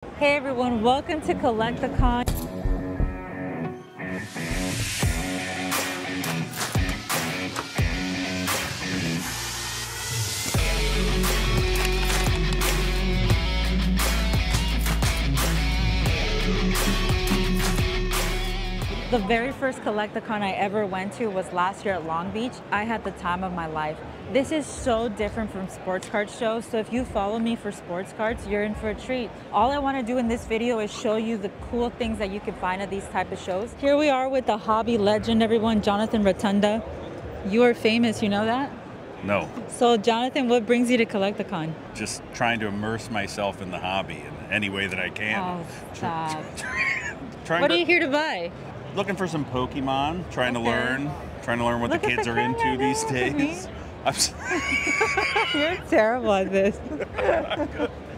Hey everyone, welcome to Collecticon. The very first Collecticon I ever went to was last year at Long Beach. I had the time of my life. This is so different from sports card shows, so if you follow me for sports cards, you're in for a treat. All I want to do in this video is show you the cool things that you can find at these type of shows. Here we are with the hobby legend, everyone, Jonathan Rotunda. You are famous, you know that? No. So Jonathan, what brings you to Collecticon? Just trying to immerse myself in the hobby in any way that I can. Oh, stop. What are you here to buy? Looking for some Pokemon, trying to learn what Look the at kids the are into camera, these look at days. You're terrible at this.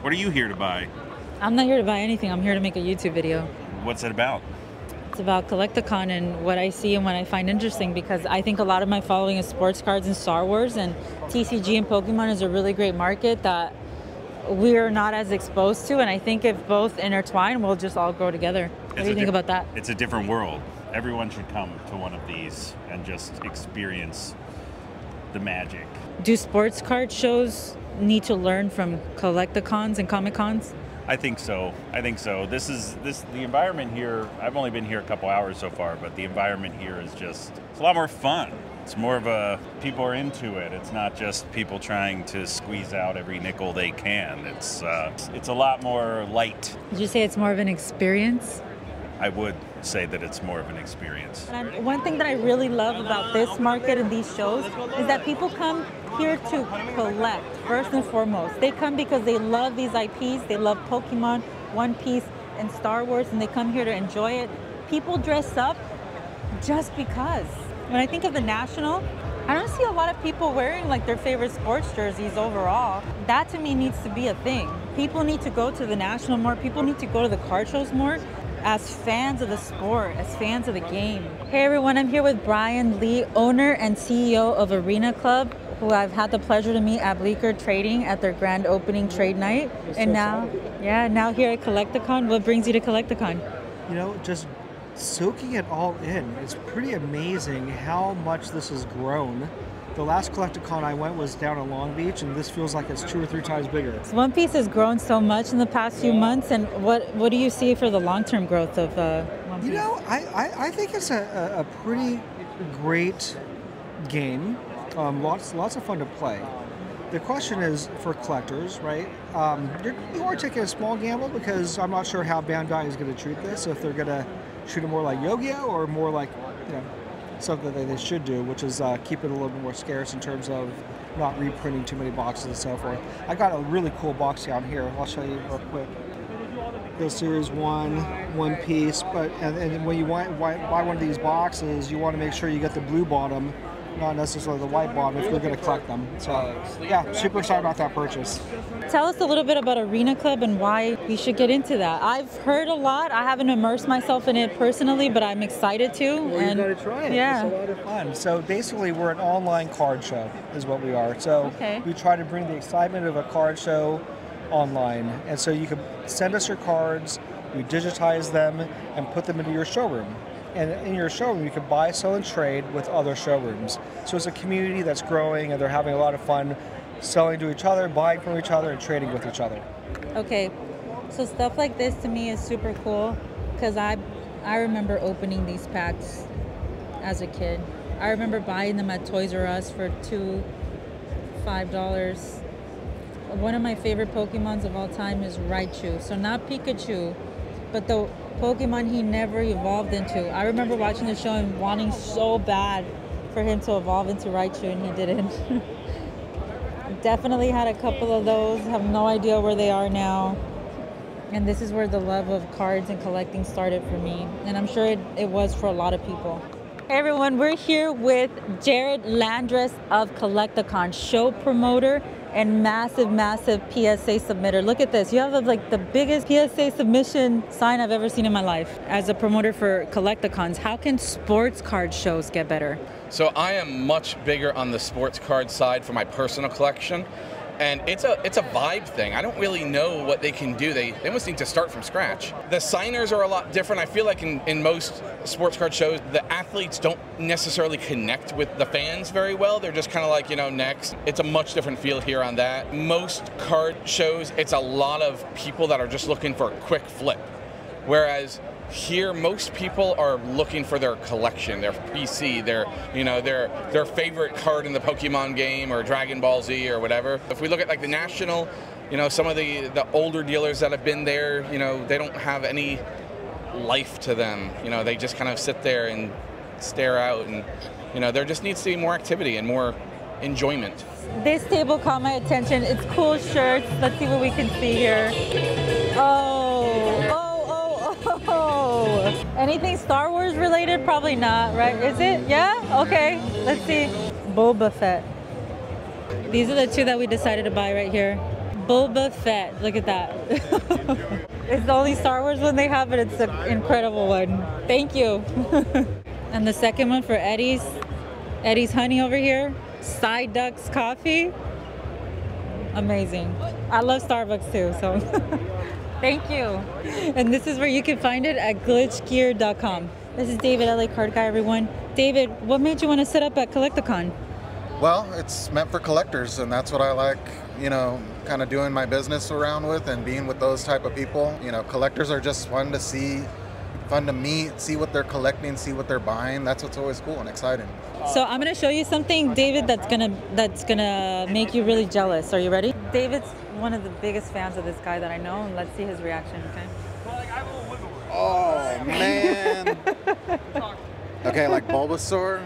What are you here to buy? I'm not here to buy anything. I'm here to make a YouTube video. What's it about? It's about Collecticon and what I see and what I find interesting, because I think a lot of my following is sports cards and Star Wars, and TCG and Pokemon is a really great market that we're not as exposed to, and I think if both intertwine, we'll just all grow together. What do you think about that? It's a different world. Everyone should come to one of these and just experience the magic. Do sports card shows need to learn from Collecticons and Comic Cons? I think so. The environment here, I've only been here a couple hours so far, but the environment here is it's a lot more fun. It's more of people are into it. It's not just people trying to squeeze out every nickel they can. It's a lot more light. Would you say it's more of an experience? I would say that it's more of an experience. And one thing that I really love about this market and these shows is that people come here to collect, first and foremost. They come because they love these IPs, they love Pokemon, One Piece, and Star Wars, and they come here to enjoy it. People dress up just because. When I think of the National, I don't see a lot of people wearing like their favorite sports jerseys overall. That to me needs to be a thing. People need to go to the National more, people need to go to the card shows more, as fans of the sport, as fans of the game. Hey everyone, I'm here with Brian Lee, owner and CEO of Arena Club, who I've had the pleasure to meet at Bleecker Trading at their grand opening trade night. And now here at Collecticon. What brings you to Collecticon? You know, just soaking it all in. It's pretty amazing how much this has grown. The last Collecticon I went was down in Long Beach, and this feels like it's 2 or 3 times bigger. One Piece has grown so much in the past few months, and what do you see for the long-term growth of One Piece? You know, I think it's a pretty great game. Lots of fun to play. The question is for collectors, right? You are taking a small gamble because I'm not sure how Bandai is going to treat this. If they're going to treat it more like Yu-Gi-Oh or more like, something that they should do, which is keep it a little bit more scarce in terms of not reprinting too many boxes and so forth. I got a really cool box down here. I'll show you real quick. The Series 1, One Piece, and when you buy one of these boxes, you want to make sure you get the blue bottom, not necessarily the white bottom if you're going to collect them. So yeah, super excited about that purchase. Tell us a little bit about Arena Club and why we should get into that. I've heard a lot. I haven't immersed myself in it personally, but I'm excited to. Well, you got to try it. Yeah. It's a lot of fun. So basically, we're an online card show, is what we are. So we try to bring the excitement of a card show online, and so you can send us your cards, we digitize them, and put them into your showroom. And in your showroom, you can buy, sell, and trade with other showrooms. So it's a community that's growing, and they're having a lot of fun selling to each other, buying from each other, and trading with each other. Okay, so stuff like this to me is super cool because I remember opening these packs as a kid. I remember buying them at Toys R Us for $5. One of my favorite Pokemons of all time is Raichu. So not Pikachu, but the Pokemon he never evolved into. I remember watching the show and wanting so bad for him to evolve into Raichu, and he didn't. Definitely had a couple of those, have no idea where they are now. And this is where the love of cards and collecting started for me. And I'm sure it was for a lot of people. Hey everyone, we're here with Jared Landress of Collecticon, show promoter and massive PSA submitter. Look at this. You have like the biggest PSA submission sign I've ever seen in my life. As a promoter for Collecticons, how can sports card shows get better? So I am much bigger on the sports card side for my personal collection. And it's a vibe thing. I don't really know what they can do. They almost need to start from scratch. The signers are a lot different. I feel like in most sports card shows, the athletes don't necessarily connect with the fans very well. They're just kind of like, next. It's a much different feel here on that. Most card shows, it's a lot of people that are just looking for a quick flip. Whereas here, most people are looking for their collection, their PC, their favorite card in the Pokemon game or Dragon Ball Z or whatever. If we look at like the National, some of the older dealers that have been there, they don't have any life to them. They just kind of sit there and stare out, and there just needs to be more activity and more enjoyment. This table caught my attention. It's cool shirts. Let's see what we can see here. Oh, anything Star Wars related? Probably not, right? Is it? Yeah? Okay. Let's see. Boba Fett. These are the two that we decided to buy right here. Boba Fett. Look at that. It's the only Star Wars one they have, but it's an incredible one. Thank you. And the second one for Eddie's Honey over here. Side Ducks Coffee. Amazing. I love Starbucks too, so thank you. And this is where you can find it at glitchgear.com. This is David, LA Card Guy, everyone. David, what made you want to set up at Collecticon? Well, it's meant for collectors, and that's what I like, kind of doing my business around with and being with those type of people. Collectors are just fun to see, fun to meet, see what they're collecting, see what they're buying. That's what's always cool and exciting. So I'm gonna show you something, David, that's gonna make you really jealous. Are you ready? David's one of the biggest fans of this guy that I know, and let's see his reaction, okay? Oh, man. Okay, like Bulbasaur,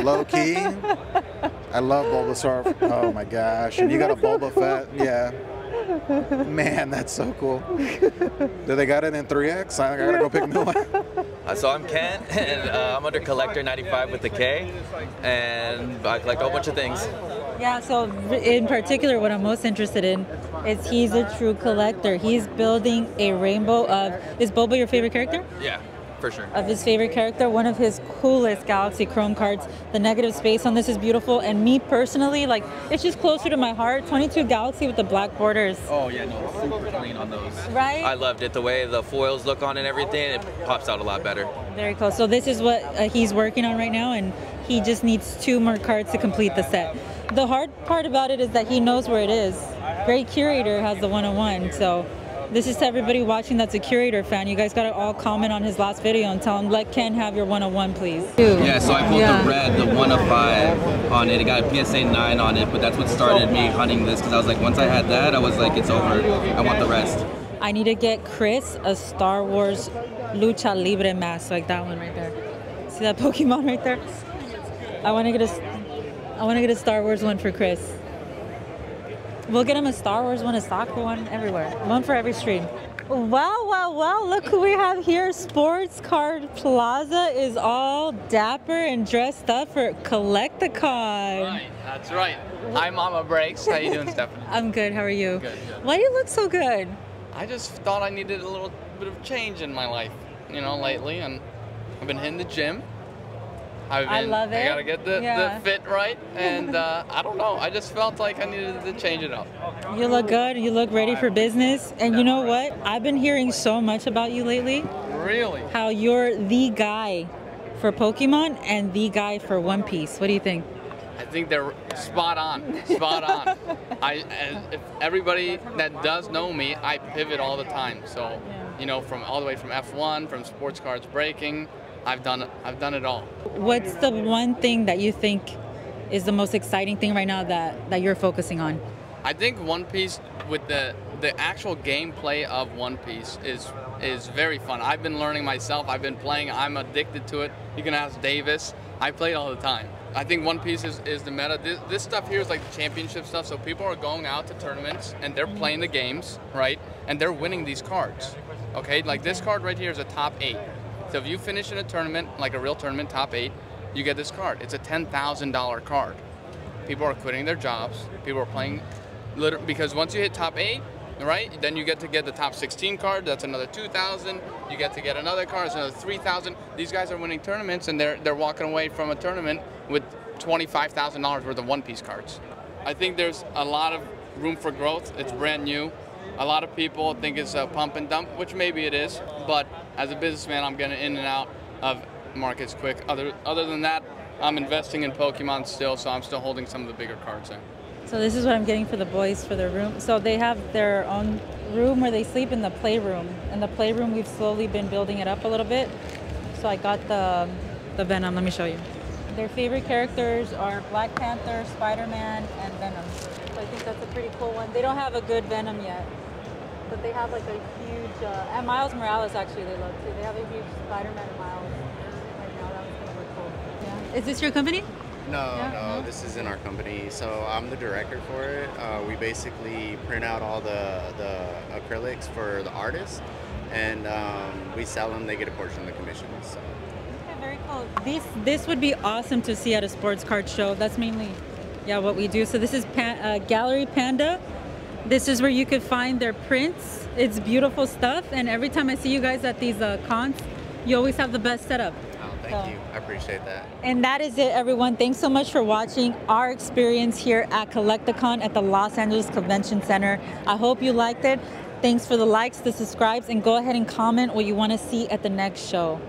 low key. I love Bulbasaur. Oh my gosh. And you got a Boba Fett, yeah. Man, that's so cool. Do they got it in 3X? I gotta go pick me one. So I'm Ken, and I'm under Collector 95 with the K, and I collect a whole bunch of things. Yeah, so in particular, what I'm most interested in is he's a true collector. He's building a rainbow of... Is Boba your favorite character? Yeah, for sure. Of his favorite character, one of his coolest Galaxy Chrome cards. The negative space on this is beautiful, and me personally, like, it's just closer to my heart. 22 Galaxy with the black borders. Oh yeah, no, super clean on those. Right? I loved it. The way the foils look on and everything, it pops out a lot better. Very cool. So this is what he's working on right now, and he just needs 2 more cards to complete the set. The hard part about it is that he knows where it is. Great Curator has the 101, so this is to everybody watching that's a Curator fan. You guys gotta all comment on his last video and tell him, let Ken have your 101, please. Yeah, so I pulled the red, the 1 of 5 on it. It got a PSA 9 on it, but that's what started me hunting this, because I was like, once I had that, I was like, it's over. I want the rest. I need to get Chris a Star Wars Lucha Libre mask, like that one right there. See that Pokemon right there? I want to get a Star Wars one for Chris. We'll get him a Star Wars one, a soccer one, everywhere. One for every stream. Wow, look who we have here. Sports Card Plaza is all dapper and dressed up for Collecticon. Right, that's right. Hi, Mama Breaks. How you doing, Stephanie? I'm good, how are you? Good. Why do you look so good? I just thought I needed a little bit of change in my life, lately, and I've been hitting the gym. I love it. I gotta get the fit right, and I don't know. I just felt like I needed to change it up. You look good. You look ready for business. And you know what? I've been hearing so much about you lately. Really? How you're the guy for Pokemon and the guy for One Piece. What do you think? I think they're spot on. Spot on. If everybody that does know me, I pivot all the time. So, from all the way from F1, from sports cards breaking. I've done it all. What's the one thing that you think is the most exciting thing right now that you're focusing on? I think One Piece, with the actual gameplay of One Piece is very fun. I've been learning myself. I've been playing. I'm addicted to it. You can ask Davis. I play it all the time. I think One Piece is the meta. This stuff here is like the championship stuff. So people are going out to tournaments and they're playing the games, right? And they're winning these cards. Okay, like this card right here is a top 8. So if you finish in a tournament, like a real tournament, top 8, you get this card. It's a $10,000 card. People are quitting their jobs. People are playing, because once you hit top 8, right, then you get to get the top 16 card. That's another $2,000. You get to get another card. It's another $3,000. These guys are winning tournaments, and they're walking away from a tournament with $25,000 worth of One Piece cards. I think there's a lot of room for growth. It's brand new. A lot of people think it's a pump and dump, which maybe it is, but as a businessman, I'm getting in and out of markets quick. Other than that, I'm investing in Pokemon still, so I'm still holding some of the bigger cards in. So this is what I'm getting for the boys for their room. So they have their own room where they sleep in the playroom. In the playroom, we've slowly been building it up a little bit. So I got the Venom. Let me show you. Their favorite characters are Black Panther, Spider-Man, and Venom. So I think that's a pretty cool one. They don't have a good Venom yet, but they have like a huge, and Miles Morales actually they love too. They have a huge Spider-Man and Miles right now. That was gonna look cool. Yeah. Is this your company? No, this isn't our company. So I'm the director for it. We basically print out all the acrylics for the artists, and we sell them. They get a portion of the commission. So. Okay, very cool. This would be awesome to see at a sports card show. That's mainly, yeah, what we do. So this is Gallery Panda. This is where you could find their prints. It's beautiful stuff, and every time I see you guys at these cons, you always have the best setup. Thank you. I appreciate that. And that is it, everyone. Thanks so much for watching our experience here at Collecticon at the Los Angeles Convention Center. I hope you liked it. Thanks for the likes, the subscribes, and go ahead and comment what you want to see at the next show.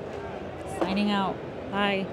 Signing out. Bye.